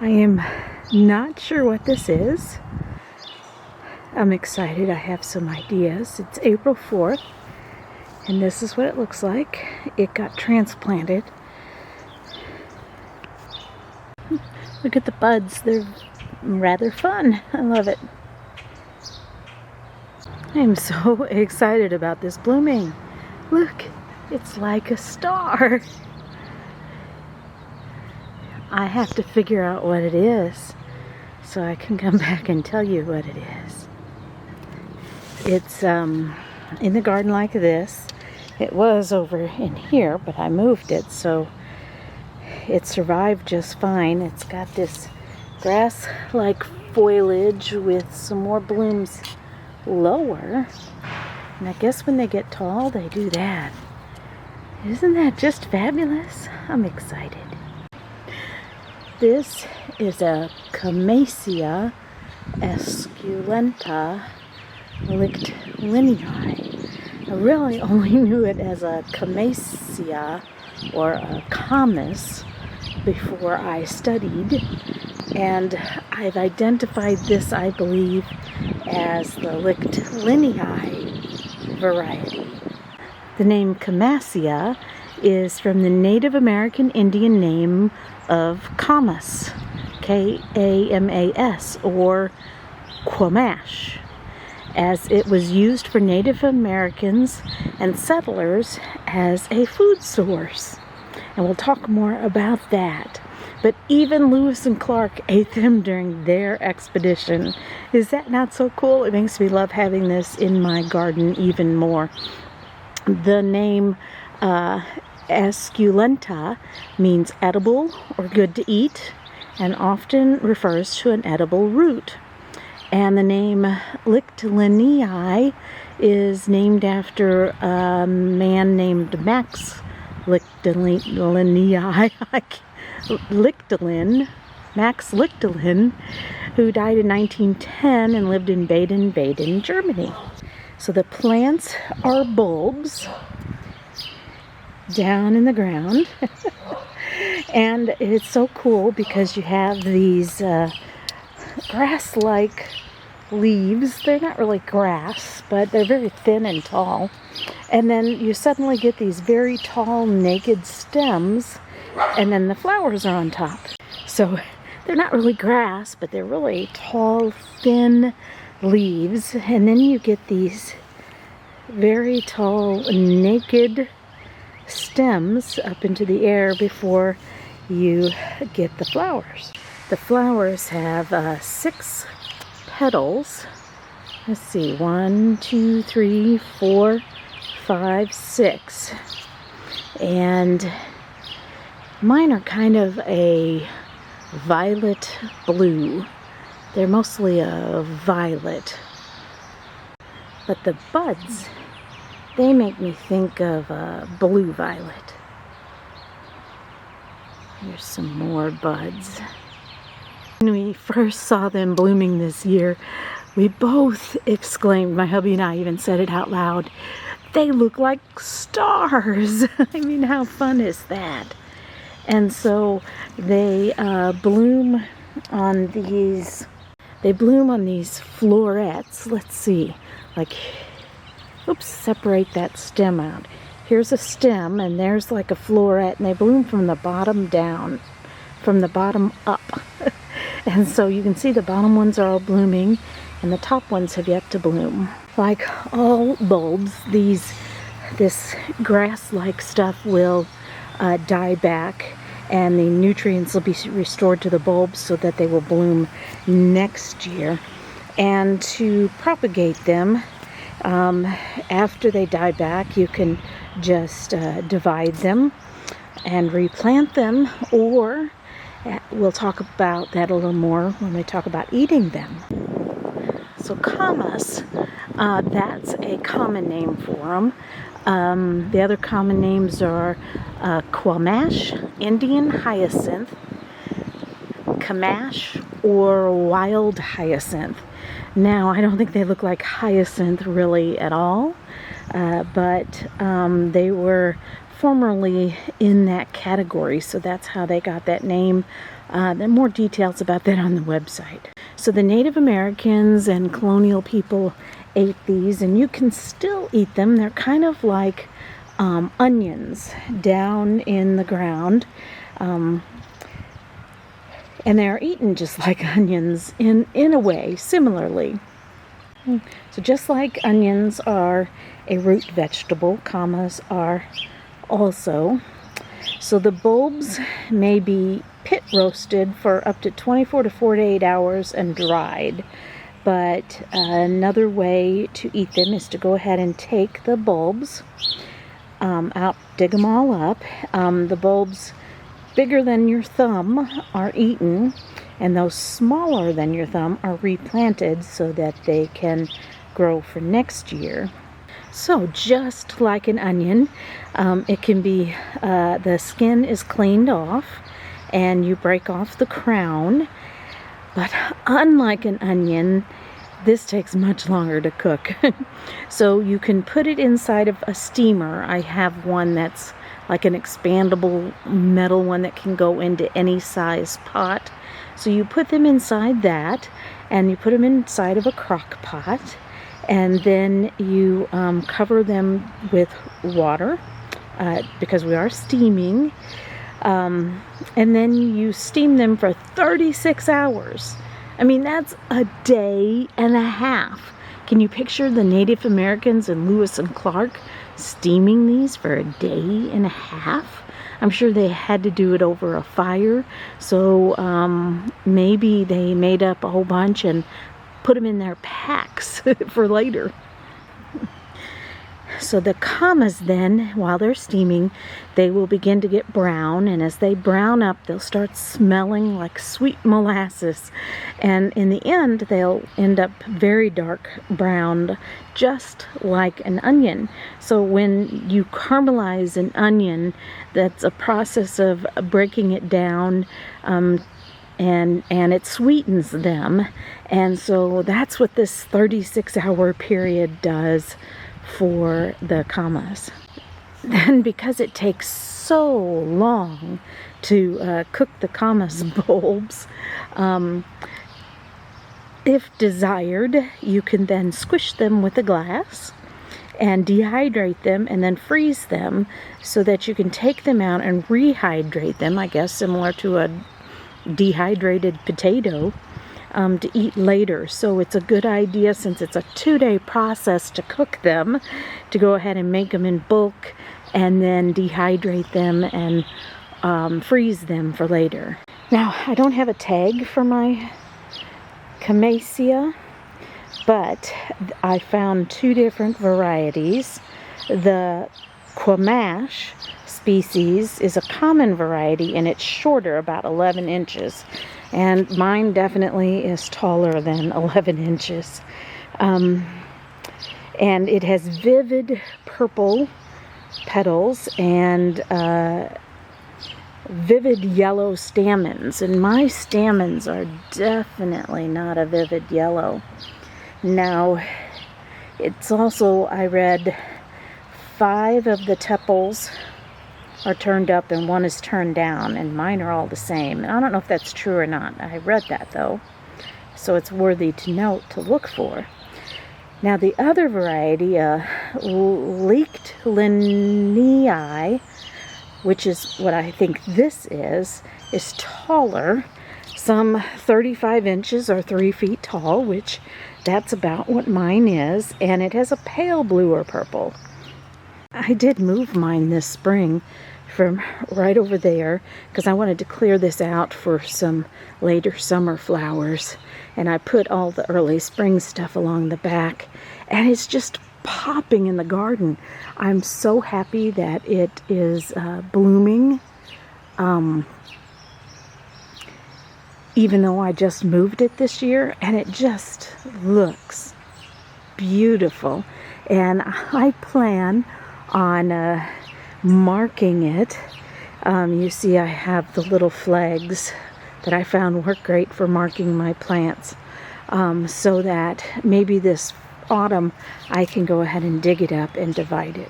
I am not sure what this is. I'm excited. I have some ideas. It's April 4th, and this is what it looks like. It got transplanted. Look at the buds. They're rather fun. I love it. I'm so excited about this blooming. Look, it's like a star. I have to figure out what it is so I can come back and tell you what it is. It's in the garden like this. It was over in here, but I moved it, so it survived just fine. It's got this grass-like foliage with some more blooms lower. And I guess when they get tall, they do that. Isn't that just fabulous? I'm excited. This is a Camassia esculenta leichtlini. I really only knew it as a Camassia or a Camas before I studied, and I've identified this, I believe, as the leichtlini variety. The name Camassia is from the Native American Indian name of Camas, K-A-M-A-S, or Quamash, as it was used for Native Americans and settlers as a food source. And we'll talk more about that. But even Lewis and Clark ate them during their expedition. Is that not so cool? It makes me love having this in my garden even more. The name esculenta means edible or good to eat, and often refers to an edible root. And the name leichtlini is named after a man named Max Max Lichtelin, who died in 1910 and lived in Baden, Germany. So the plants are bulbs down in the ground. And it's so cool because you have these grass-like leaves. They're not really grass, but they're very thin and tall. And then you suddenly get these very tall, naked stems, and then the flowers are on top. So they're not really grass, but they're really tall, thin leaves. And then you get these very tall, naked stems up into the air before you get the flowers. The flowers have 6 petals. Let's see, 1, 2, 3, 4, 5, 6. And mine are kind of a violet blue. They're mostly a violet. But the buds, they make me think of a blue violet. Here's some more buds. When we first saw them blooming this year, we both exclaimed, my hubby and I even said it out loud, they look like stars. I mean, how fun is that? And so they bloom on these florets. Let's see, like, oops, separate that stem out. Here's a stem, and there's like a floret, and they bloom from the bottom down, from the bottom up. And so you can see the bottom ones are all blooming, and the top ones have yet to bloom. Like all bulbs, this grass-like stuff will die back, and the nutrients will be restored to the bulbs so that they will bloom next year. And to propagate them, after they die back, you can just divide them and replant them, or we'll talk about that a little more when we talk about eating them. So Camas, that's a common name for them. The other common names are Quamash, Indian Hyacinth, Camash, or wild hyacinth. Now, I don't think they look like hyacinth really at all, but they were formerly in that category, so that's how they got that name There are more details about that on the website. So the Native Americans and colonial people ate these, and you can still eat them. They're kind of like onions down in the ground. And they're eaten just like onions in a way, similarly. So just like onions are a root vegetable, camas are also. So the bulbs may be pit roasted for up to 24 to 48 hours and dried. But another way to eat them is to go ahead and take the bulbs out, dig them all up. The bulbs bigger than your thumb are eaten, and those smaller than your thumb are replanted so that they can grow for next year. So just like an onion, it can be, the skin is cleaned off and you break off the crown. But unlike an onion, this takes much longer to cook. So you can put it inside of a steamer. I have one that's like an expandable metal one that can go into any size pot. So you put them inside that, and you put them inside of a crock pot, and then you cover them with water because we are steaming. And then you steam them for 36 hours. I mean, that's a day and a half. Can you picture the Native Americans and Lewis and Clark steaming these for a day and a half? I'm sure they had to do it over a fire. So maybe they made up a whole bunch and put them in their packs for later. So the camas then, while they're steaming, they will begin to get brown, and as they brown up, they'll start smelling like sweet molasses, and in the end, they'll end up very dark brown, just like an onion. So when you caramelize an onion, that's a process of breaking it down, and it sweetens them, and so that's what this 36-hour period does for the camas. Then, because it takes so long to cook the camas bulbs, if desired, you can then squish them with a glass and dehydrate them and then freeze them so that you can take them out and rehydrate them, I guess similar to a dehydrated potato, to eat later. So it's a good idea, since it's a 2-day process to cook them, to go ahead and make them in bulk and then dehydrate them and freeze them for later. Now, I don't have a tag for my Camassia, but I found 2 different varieties. The Quamash species is a common variety, and it's shorter, about 11 inches. And mine definitely is taller than 11 inches. And it has vivid purple petals and vivid yellow stamens. And my stamens are definitely not a vivid yellow. Now, it's also, I read, 5 of the tepals are turned up and 1 is turned down, and mine are all the same. I don't know if that's true or not. I read that though, so it's worthy to note, to look for. Now the other variety, leichtlini, which is what I think this is taller, some 35 inches or 3 feet tall, which that's about what mine is, and it has a pale blue or purple. I did move mine this spring from right over there because I wanted to clear this out for some later summer flowers, and I put all the early spring stuff along the back, and it's just popping in the garden. I'm so happy that it is blooming, even though I just moved it this year, and it just looks beautiful. And I plan on marking it. You see I have the little flags that I found work great for marking my plants, so that maybe this autumn I can go ahead and dig it up and divide it.